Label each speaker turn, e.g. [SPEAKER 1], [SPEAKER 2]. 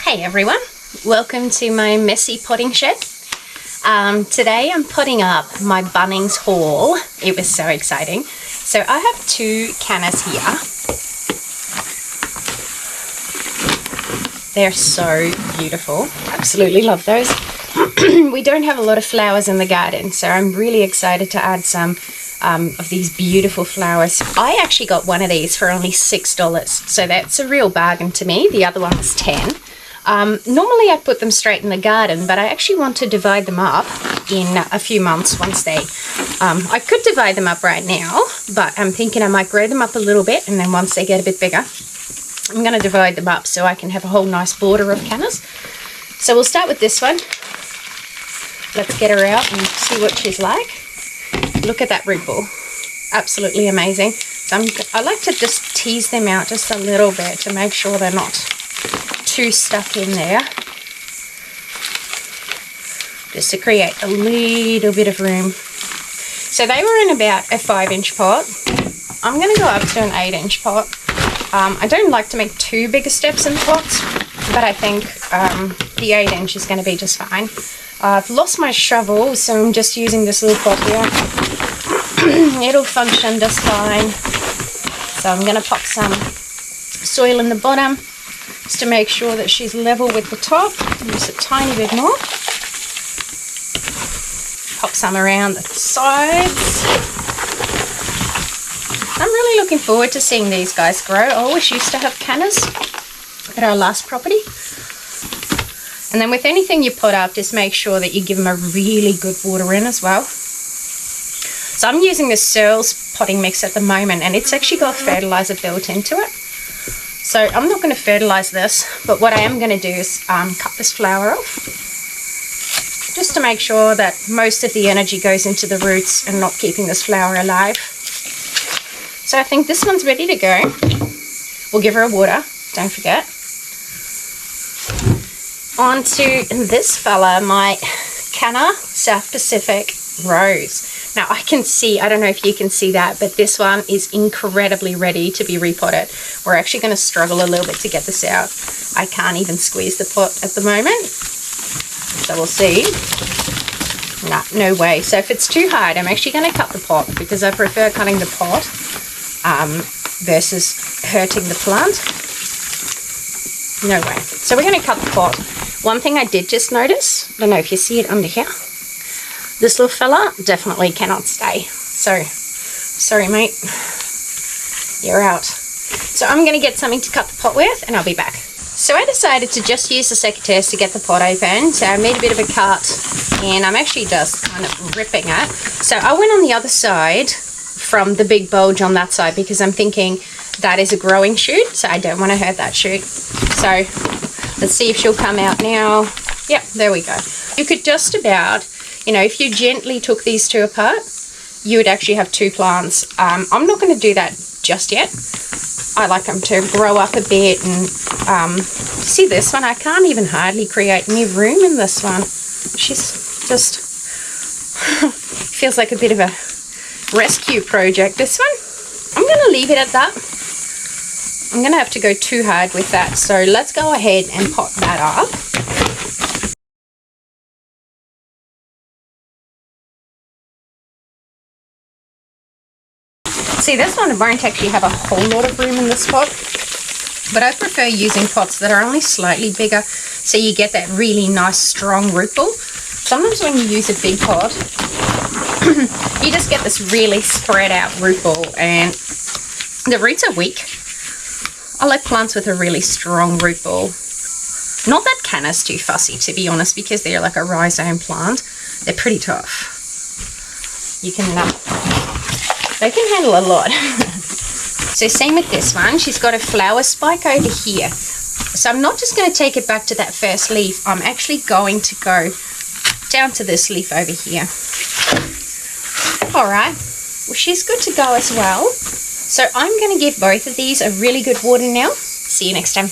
[SPEAKER 1] Hey everyone, welcome to my messy potting shed. Today I'm potting up my Bunnings haul. It was so exciting. So I have two cannas here. They're so beautiful. Absolutely love those. We don't have a lot of flowers in the garden, so I'm really excited to add some of these beautiful flowers. I actually got one of these for only $6, so that's a real bargain to me. The other one was $10. Normally I'd put them straight in the garden, but I actually want to divide them up in a few months once they... I could divide them up right now, but I'm thinking I might grow them up a little bit, and then once they get a bit bigger, I'm going to divide them up so I can have a whole nice border of cannas. So we'll start with this one. Let's get her out and see what she's like. Look at that root ball. Absolutely amazing. So I like to just tease them out just a little bit to make sure they're not too stuck in there, just to create a little bit of room. So they were in about a 5-inch pot. I'm going to go up to an 8-inch pot. I don't like to make too big steps in pots, but I think the 8-inch is going to be just fine. I've lost my shovel, so I'm just using this little pot here. It'll function just fine. So I'm going to pop some soil in the bottom, just to make sure that she's level with the top. Use a tiny bit more. Pop some around the sides. I'm really looking forward to seeing these guys grow. I always used to have cannas at our last property. And then with anything you put up, just make sure that you give them a really good water in as well. So I'm using this Searles potting mix at the moment, and it's actually got fertilizer built into it. So I'm not going to fertilize this, but what I am going to do is cut this flower off, just to make sure that most of the energy goes into the roots and not keeping this flower alive. So I think this one's ready to go. We'll give her a water, don't forget. On to this fella, my Canna South Pacific Rose. Now I can see, I don't know if you can see that, but this one is incredibly ready to be repotted. We're actually going to struggle a little bit to get this out. I can't even squeeze the pot at the moment. So we'll see. No way. So if it's too hard, I'm actually going to cut the pot, because I prefer cutting the pot versus hurting the plant. No way. So we're going to cut the pot. One thing I did just notice, I don't know if you see it under here, this little fella definitely cannot stay. So, sorry mate, you're out. So I'm going to get something to cut the pot with, and I'll be back. So I decided to just use the secateurs to get the pot open. So I made a bit of a cut, and I'm actually just kind of ripping it. So I went on the other side from the big bulge on that side, because I'm thinking that is a growing shoot, so I don't want to hurt that shoot. So let's see if she'll come out now. Yep, there we go. You could just about, you know, if you gently took these two apart, you would actually have two plants. I'm not going to do that just yet. I like them to grow up a bit. And see this one? I can't even hardly create any room in this one. She's just feels like a bit of a rescue project, this one. I'm going to leave it at that. I'm going to have to go too hard with that. So let's go ahead and pot that up. See, this one won't actually have a whole lot of room in this pot, but I prefer using pots that are only slightly bigger, so you get that really nice strong root ball. Sometimes when you use a big pot, you just get this really spread out root ball, and the roots are weak. I like plants with a really strong root ball. Not that Canna's too fussy, to be honest, because they're like a rhizome plant. They're pretty tough. You can... they can handle a lot. So same with this one. She's got a flower spike over here. So I'm not just going to take it back to that first leaf. I'm actually going to go down to this leaf over here. Alright. Well, she's good to go as well. So I'm going to give both of these a really good water now. See you next time.